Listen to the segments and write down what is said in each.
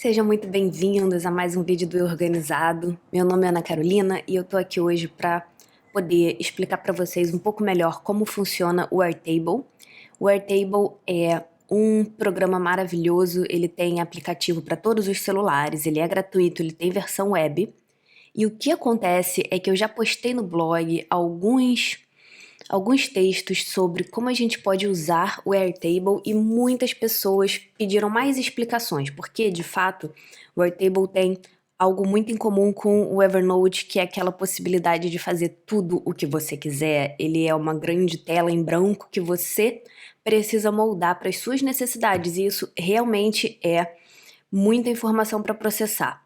Sejam muito bem-vindos a mais um vídeo do Eu Organizado. Meu nome é Ana Carolina e eu tô aqui hoje para poder explicar para vocês um pouco melhor como funciona o Airtable. O Airtable é um programa maravilhoso, ele tem aplicativo para todos os celulares, ele é gratuito, ele tem versão web. E o que acontece é que eu já postei no blog alguns textos sobre como a gente pode usar o Airtable e muitas pessoas pediram mais explicações, porque, de fato, o Airtable tem algo muito em comum com o Evernote, que é aquela possibilidade de fazer tudo o que você quiser. Ele é uma grande tela em branco que você precisa moldar para as suas necessidades, e isso realmente é muita informação para processar.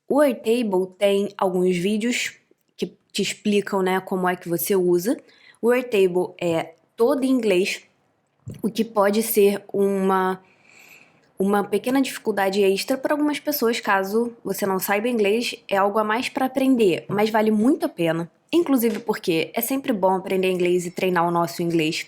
O Airtable tem alguns vídeos que te explicam, né, como é que você usa. O Airtable é todo em inglês, o que pode ser uma pequena dificuldade extra para algumas pessoas, caso você não saiba inglês, é algo a mais para aprender, mas vale muito a pena. Inclusive porque é sempre bom aprender inglês e treinar o nosso inglês.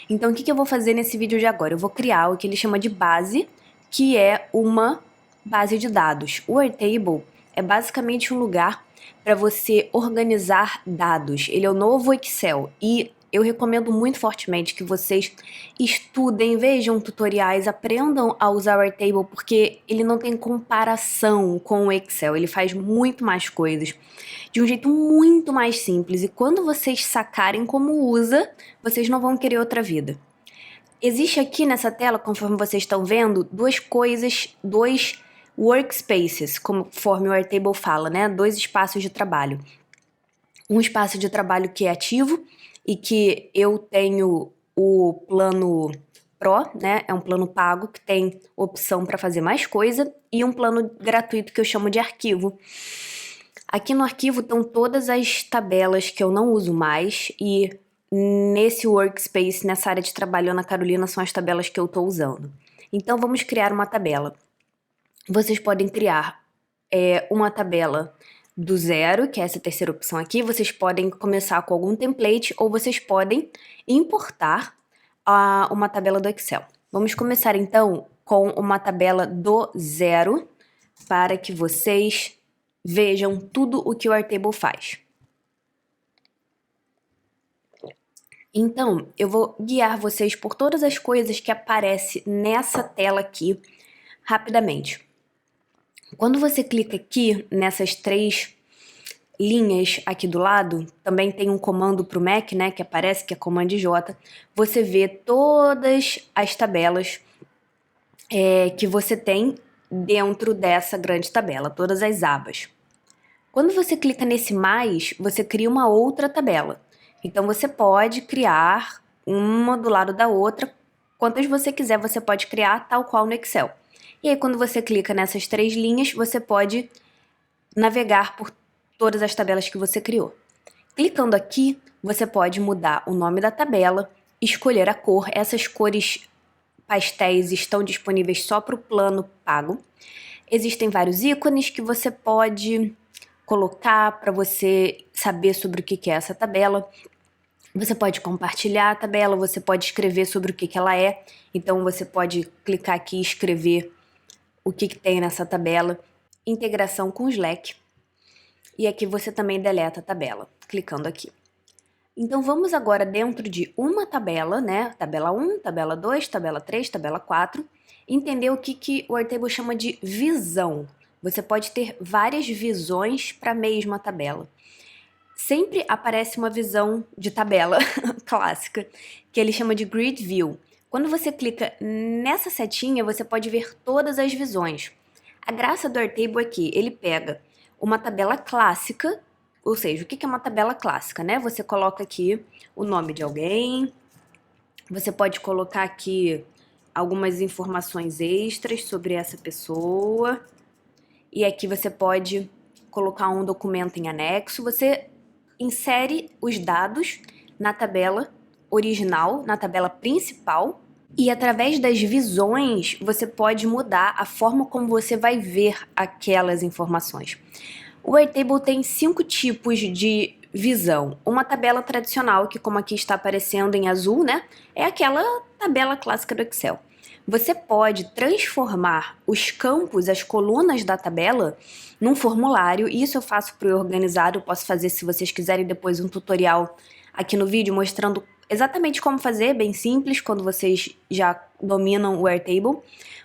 Então o que eu vou fazer nesse vídeo de agora? Eu vou criar o que ele chama de base, que é uma base de dados. O Airtable é basicamente um lugar para você organizar dados. Ele é o novo Excel e eu recomendo muito fortemente que vocês estudem, vejam tutoriais, aprendam a usar o Airtable, porque ele não tem comparação com o Excel, ele faz muito mais coisas de um jeito muito mais simples, e quando vocês sacarem como usa, vocês não vão querer outra vida. Existe aqui nessa tela, conforme vocês estão vendo, dois workspaces, conforme o Airtable fala, né? Dois espaços de trabalho. Um espaço de trabalho que é ativo e que eu tenho o plano Pro, né? É um plano pago que tem opção para fazer mais coisa, e um plano gratuito que eu chamo de arquivo. Aqui no arquivo estão todas as tabelas que eu não uso mais, e nesse workspace, nessa área de trabalho, Ana Carolina, são as tabelas que eu estou usando. Então vamos criar uma tabela. Vocês podem criar uma tabela do zero, que é essa terceira opção aqui. Vocês podem começar com algum template ou vocês podem importar uma tabela do Excel. Vamos começar então com uma tabela do zero para que vocês vejam tudo o que o Airtable faz. Então, eu vou guiar vocês por todas as coisas que aparecem nessa tela aqui rapidamente. Quando você clica aqui nessas três linhas aqui do lado, também tem um comando para o Mac, né, que aparece, que é Command J. Você vê todas as tabelas que você tem dentro dessa grande tabela, todas as abas. Quando você clica nesse mais, você cria uma outra tabela. Então você pode criar uma do lado da outra, quantas você quiser, você pode criar tal qual no Excel. E aí quando você clica nessas três linhas, você pode navegar por todas as tabelas que você criou. Clicando aqui, você pode mudar o nome da tabela, escolher a cor. Essas cores pastéis estão disponíveis só para o plano pago. Existem vários ícones que você pode colocar para você saber sobre o que é essa tabela. Você pode compartilhar a tabela, você pode escrever sobre o que ela é. Então você pode clicar aqui e escrever o que tem nessa tabela. Integração com o Slack. E aqui você também deleta a tabela, clicando aqui. Então vamos agora dentro de uma tabela, né? Tabela 1, tabela 2, tabela 3, tabela 4. Entender o que o Airtable chama de visão. Você pode ter várias visões para a mesma tabela. Sempre aparece uma visão de tabela clássica, que ele chama de Grid View. Quando você clica nessa setinha, você pode ver todas as visões. A graça do Airtable é que ele pega uma tabela clássica, ou seja, o que é uma tabela clássica, né? Você coloca aqui o nome de alguém, você pode colocar aqui algumas informações extras sobre essa pessoa, e aqui você pode colocar um documento em anexo. Você insere os dados na tabela original, na tabela principal, e através das visões você pode mudar a forma como você vai ver aquelas informações. O Airtable tem 5 tipos de visão. Uma tabela tradicional, que como aqui está aparecendo em azul, né, é aquela tabela clássica do Excel. você pode transformar os campos, as colunas da tabela, num formulário. Isso eu faço para o organizado, eu posso fazer se vocês quiserem depois um tutorial aqui no vídeo mostrando exatamente como fazer, bem simples, quando vocês já dominam o Airtable.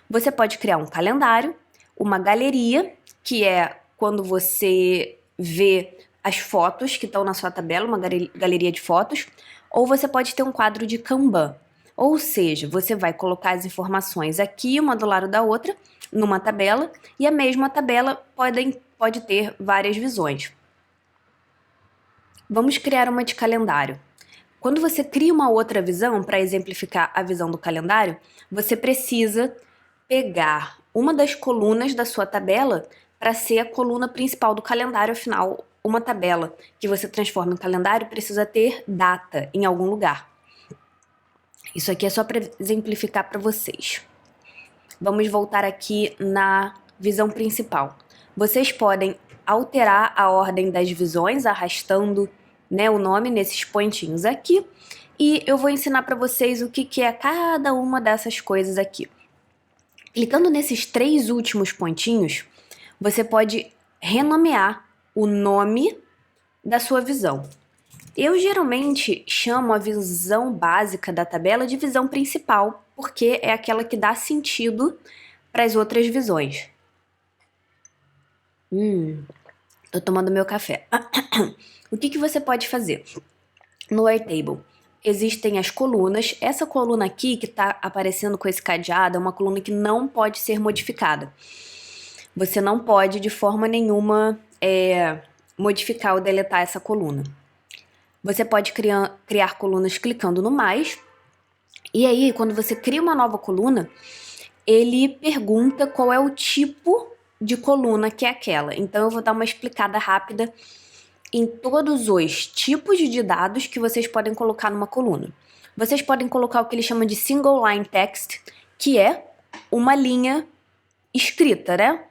Você pode criar um calendário, uma galeria, que é quando você vê as fotos que estão na sua tabela, uma galeria de fotos, ou você pode ter um quadro de Kanban. Ou seja, você vai colocar as informações aqui, uma do lado da outra, numa tabela, e a mesma tabela pode ter várias visões. Vamos criar uma de calendário. Quando você cria uma outra visão, para exemplificar a visão do calendário, você precisa pegar uma das colunas da sua tabela para ser a coluna principal do calendário. Afinal, uma tabela que você transforma em calendário precisa ter data em algum lugar. Isso aqui é só para exemplificar para vocês. Vamos voltar aqui na visão principal. Vocês podem alterar a ordem das visões arrastando, né, o nome nesses pontinhos aqui. E eu vou ensinar para vocês o que é cada uma dessas coisas aqui. Clicando nesses 3 últimos pontinhos, você pode renomear o nome da sua visão. Eu geralmente chamo a visão básica da tabela de visão principal, porque é aquela que dá sentido para as outras visões. Tô tomando meu café. O que você pode fazer? No Airtable, existem as colunas. Essa coluna aqui que está aparecendo com esse cadeado é uma coluna que não pode ser modificada. Você não pode, de forma nenhuma, modificar ou deletar essa coluna. Você pode criar colunas clicando no mais. E aí, quando você cria uma nova coluna, ele pergunta qual é o tipo de coluna que é aquela. Então, eu vou dar uma explicada rápida em todos os tipos de dados que vocês podem colocar numa coluna. Vocês podem colocar o que eles chamam de single line text, que é uma linha escrita, né?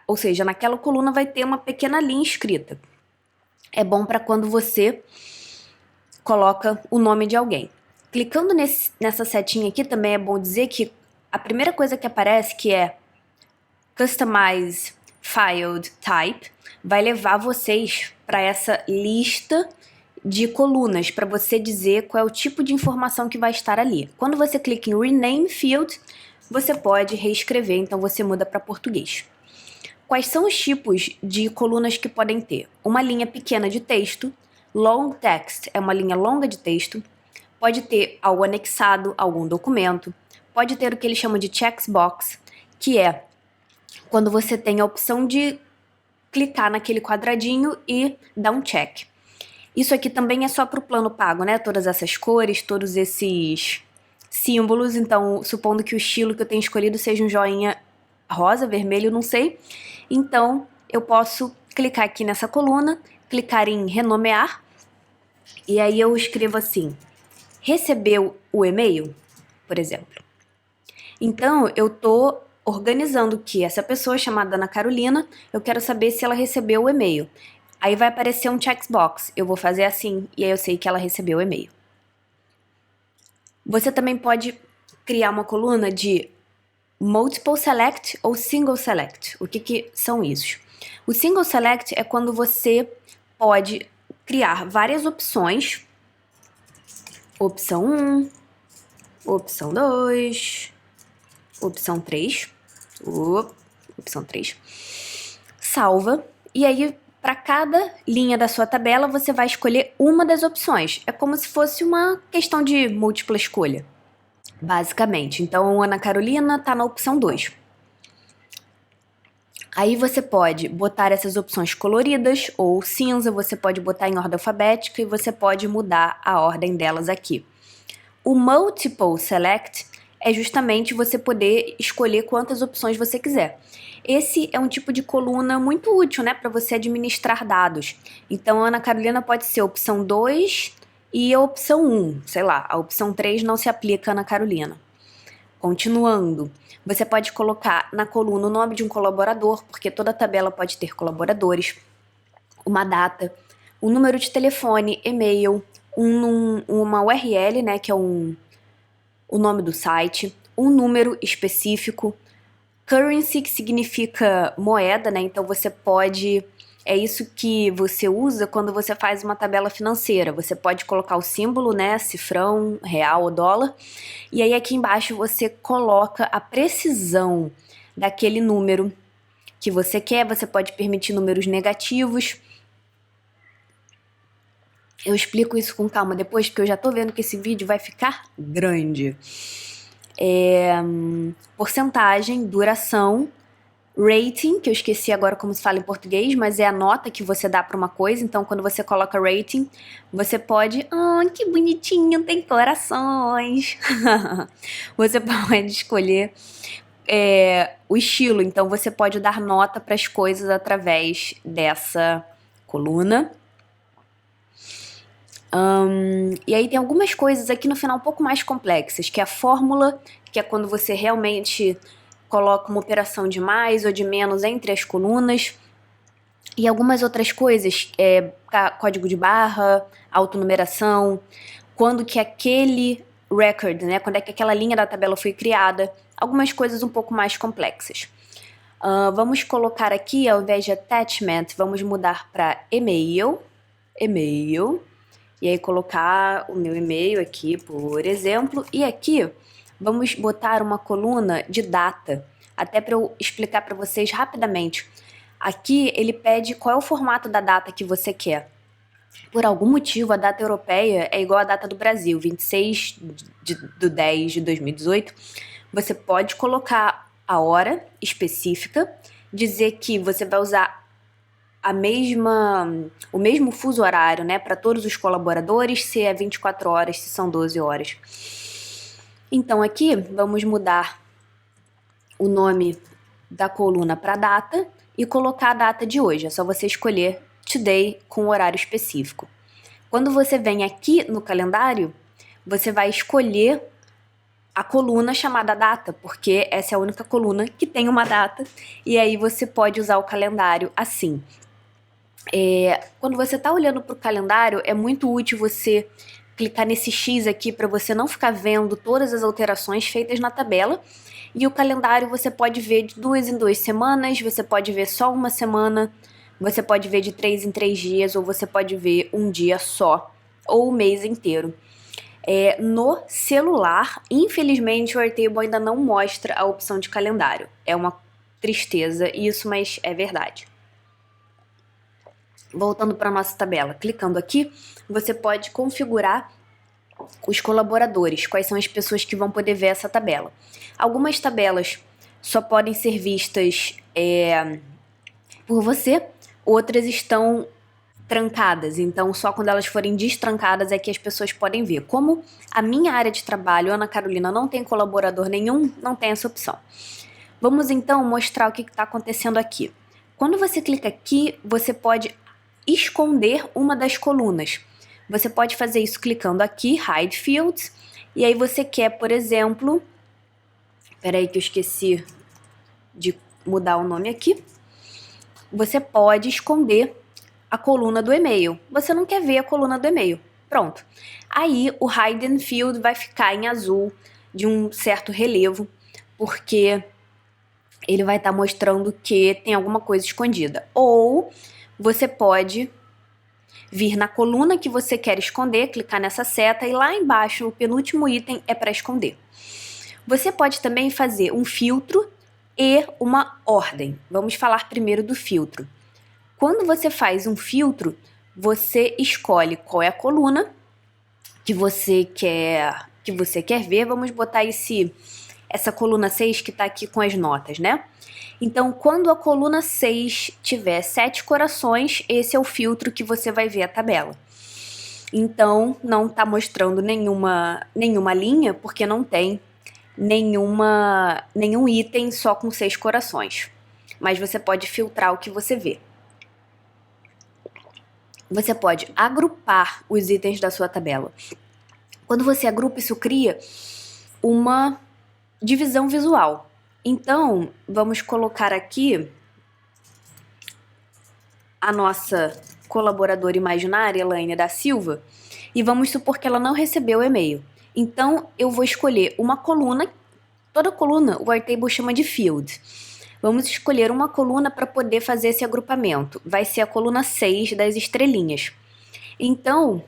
Ou seja, naquela coluna vai ter uma pequena linha escrita. É bom para quando você coloca o nome de alguém. Clicando nessa setinha aqui também é bom dizer que a primeira coisa que aparece, que é Customize Field Type, vai levar vocês para essa lista de colunas, para você dizer qual é o tipo de informação que vai estar ali. Quando você clica em Rename Field, você pode reescrever, então você muda para português. Quais são os tipos de colunas que podem ter? Uma linha pequena de texto, long text é uma linha longa de texto, pode ter algo anexado, algum documento, pode ter o que eles chamam de checkbox, que é quando você tem a opção de clicar naquele quadradinho e dar um check. Isso aqui também é só para o plano pago, né? Todas essas cores, todos esses símbolos. Então, supondo que o estilo que eu tenho escolhido seja um joinha rosa, vermelho, não sei. Então, eu posso clicar aqui nessa coluna, clicar em renomear, e aí eu escrevo assim, recebeu o e-mail, por exemplo. Então, eu tô organizando que essa pessoa chamada Ana Carolina, eu quero saber se ela recebeu o e-mail. Aí vai aparecer um checkbox, eu vou fazer assim, e aí eu sei que ela recebeu o e-mail. Você também pode criar uma coluna de multiple select ou single select. O que são isso? O single select é quando você pode criar várias opções. Opção 1, opção 2, opção 3, opção 3, salva, e aí para cada linha da sua tabela você vai escolher uma das opções. É como se fosse uma questão de múltipla escolha, basicamente. Então, Ana Carolina está na opção 2. Aí você pode botar essas opções coloridas ou cinza, você pode botar em ordem alfabética e você pode mudar a ordem delas aqui. O Multiple Select é justamente você poder escolher quantas opções você quiser. Esse é um tipo de coluna muito útil, né, para você administrar dados. Então, Ana Carolina pode ser a opção 2 e a opção 1, sei lá, a opção 3 não se aplica a Ana Carolina. Continuando, você pode colocar na coluna o nome de um colaborador, porque toda tabela pode ter colaboradores, uma data, um número de telefone, e-mail, uma URL, né, que é o nome do site, um número específico, currency, que significa moeda, né? Então você pode... É isso que você usa quando você faz uma tabela financeira. Você pode colocar o símbolo, né? Cifrão, real ou dólar. E aí aqui embaixo você coloca a precisão daquele número que você quer. Você pode permitir números negativos. Eu explico isso com calma depois, porque eu já tô vendo que esse vídeo vai ficar grande. Porcentagem, duração, rating, que eu esqueci agora como se fala em português, mas é a nota que você dá para uma coisa. Então, quando você coloca rating, você pode... que bonitinho, tem corações! Você pode escolher o estilo. Então, você pode dar nota para as coisas através dessa coluna. E aí tem algumas coisas aqui no final um pouco mais complexas, que é a fórmula, que é quando você realmente coloca uma operação de mais ou de menos entre as colunas. E algumas outras coisas, código de barra, autonumeração, quando que aquele record, né, quando é que aquela linha da tabela foi criada, algumas coisas um pouco mais complexas. Vamos colocar aqui, ao invés de attachment, vamos mudar para e-mail, e aí colocar o meu e-mail aqui, por exemplo, e aqui vamos botar uma coluna de data, até para eu explicar para vocês rapidamente. Aqui ele pede qual é o formato da data que você quer. Por algum motivo, a data europeia é igual à data do Brasil, 26 de 10 de 2018. Você pode colocar a hora específica, dizer que você vai usar o mesmo fuso horário, né, para todos os colaboradores, se é 24 horas, se são 12 horas. Então aqui vamos mudar o nome da coluna para data e colocar a data de hoje. É só você escolher today com horário específico. Quando você vem aqui no calendário, você vai escolher a coluna chamada data, porque essa é a única coluna que tem uma data, e aí você pode usar o calendário assim. Quando você está olhando para o calendário, é muito útil você clicar nesse X aqui para você não ficar vendo todas as alterações feitas na tabela. E o calendário você pode ver de 2 em 2 semanas, você pode ver só uma semana, você pode ver de 3 em 3 dias, ou você pode ver um dia só, ou o mês inteiro. No celular, infelizmente, o Airtable ainda não mostra a opção de calendário. É uma tristeza isso, mas é verdade. Voltando para a nossa tabela, clicando aqui, você pode configurar os colaboradores, quais são as pessoas que vão poder ver essa tabela. Algumas tabelas só podem ser vistas por você, outras estão trancadas, então só quando elas forem destrancadas é que as pessoas podem ver. Como a minha área de trabalho, Ana Carolina, não tem colaborador nenhum, não tem essa opção. Vamos então mostrar o que está acontecendo aqui. Quando você clica aqui, você pode esconder uma das colunas. Você pode fazer isso clicando aqui, Hide Fields, e aí você quer, por exemplo... Peraí que eu esqueci de mudar o nome aqui. Você pode esconder a coluna do e-mail. Você não quer ver a coluna do e-mail. Pronto. Aí o Hidden Field vai ficar em azul, de um certo relevo, porque ele vai estar mostrando que tem alguma coisa escondida. Ou você pode vir na coluna que você quer esconder, clicar nessa seta e lá embaixo o penúltimo item é para esconder. Você pode também fazer um filtro e uma ordem. Vamos falar primeiro do filtro. Quando você faz um filtro, você escolhe qual é a coluna que você quer ver. Vamos botar essa coluna 6 que está aqui com as notas, né? Então, quando a coluna 6 tiver 7 corações, esse é o filtro que você vai ver a tabela. Então, não está mostrando nenhuma linha, porque não tem nenhum item só com 6 corações. Mas você pode filtrar o que você vê. Você pode agrupar os itens da sua tabela. Quando você agrupa, isso cria uma divisão visual. Então, vamos colocar aqui a nossa colaboradora imaginária, Elaine da Silva, e vamos supor que ela não recebeu o e-mail. Então, eu vou escolher uma coluna Toda coluna o Airtable chama de field. Vamos escolher uma coluna para poder fazer esse agrupamento. Vai ser a coluna 6 das estrelinhas. Então,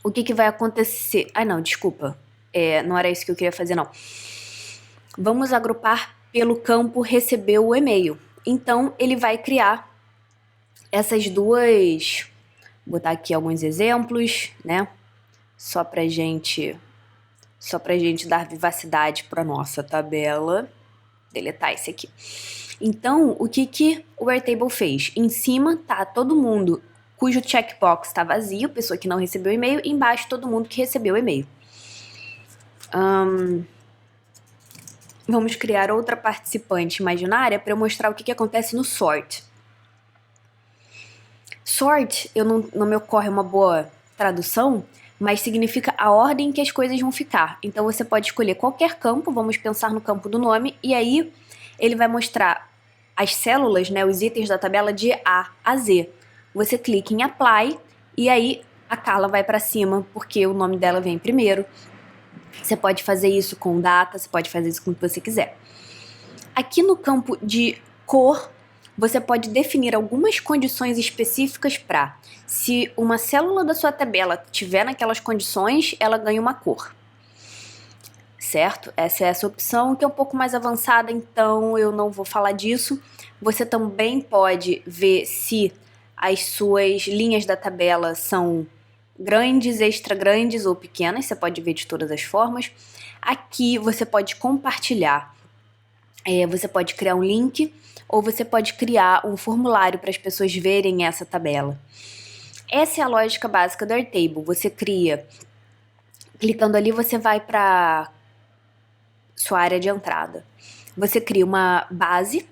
o que vai acontecer? Ah, não, desculpa. Não era isso que eu queria fazer, não. Vamos agrupar pelo campo recebeu o e-mail. Então, ele vai criar essas duas... Vou botar aqui alguns exemplos, né? Só pra gente dar vivacidade para nossa tabela. Deletar esse aqui. Então, o que o Airtable fez? Em cima tá todo mundo cujo checkbox está vazio, pessoa que não recebeu o e-mail, e embaixo todo mundo que recebeu o e-mail. Vamos criar outra participante imaginária para eu mostrar o que acontece no sort. Sort, não me ocorre uma boa tradução, mas significa a ordem que as coisas vão ficar. Então você pode escolher qualquer campo, vamos pensar no campo do nome, e aí ele vai mostrar as células, né, os itens da tabela de A a Z. Você clica em Apply e aí a Carla vai para cima, porque o nome dela vem primeiro. Você pode fazer isso com data, você pode fazer isso com o que você quiser. Aqui no campo de cor, você pode definir algumas condições específicas para, se uma célula da sua tabela tiver naquelas condições, ela ganha uma cor. Certo? Essa é essa opção, que é um pouco mais avançada, então eu não vou falar disso. Você também pode ver se as suas linhas da tabela são grandes, extra grandes ou pequenas, você pode ver de todas as formas. Aqui você pode compartilhar, você pode criar um link ou você pode criar um formulário para as pessoas verem essa tabela. Essa é a lógica básica do Airtable. Você cria, clicando ali você vai para sua área de entrada. Você cria uma base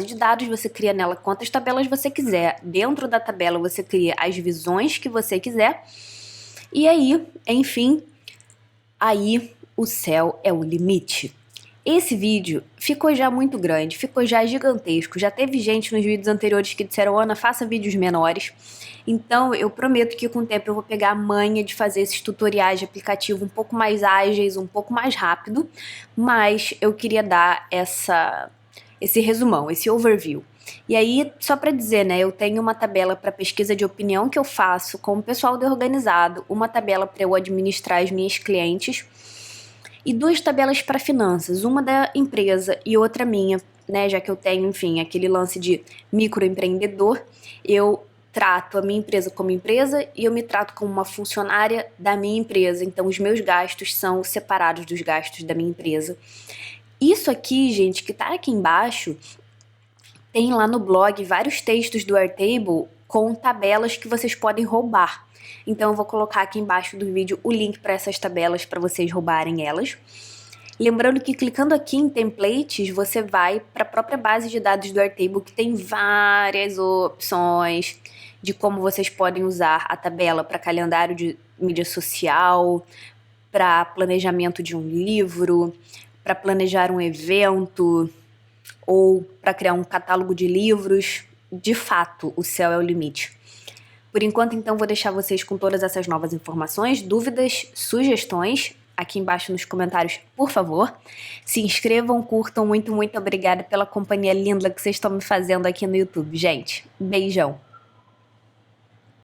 de dados, você cria nela quantas tabelas você quiser. Dentro da tabela você cria as visões que você quiser. E aí, enfim, aí o céu é o limite. Esse vídeo ficou já muito grande, ficou já gigantesco. Já teve gente nos vídeos anteriores que disseram: Ana, faça vídeos menores. Então eu prometo que com o tempo eu vou pegar a manha de fazer esses tutoriais de aplicativo um pouco mais ágeis, um pouco mais rápido. Mas eu queria dar esse resumão, esse overview. E aí, só para dizer, né, eu tenho uma tabela para pesquisa de opinião que eu faço com o pessoal do Organizado, uma tabela para eu administrar as minhas clientes e duas tabelas para finanças, uma da empresa e outra minha, né, já que eu tenho, enfim, aquele lance de microempreendedor, eu trato a minha empresa como empresa e eu me trato como uma funcionária da minha empresa, então os meus gastos são separados dos gastos da minha empresa. Isso aqui, gente, que tá aqui embaixo, tem lá no blog vários textos do Airtable com tabelas que vocês podem roubar. Então eu vou colocar aqui embaixo do vídeo o link para essas tabelas para vocês roubarem elas. Lembrando que clicando aqui em templates, você vai para a própria base de dados do Airtable, que tem várias opções de como vocês podem usar a tabela para calendário de mídia social, para planejamento de um livro, para planejar um evento ou para criar um catálogo de livros. De fato, o céu é o limite. Por enquanto, então, vou deixar vocês com todas essas novas informações, dúvidas, sugestões, aqui embaixo nos comentários, por favor. Se inscrevam, curtam, muito obrigada pela companhia linda que vocês estão me fazendo aqui no YouTube, gente. Beijão!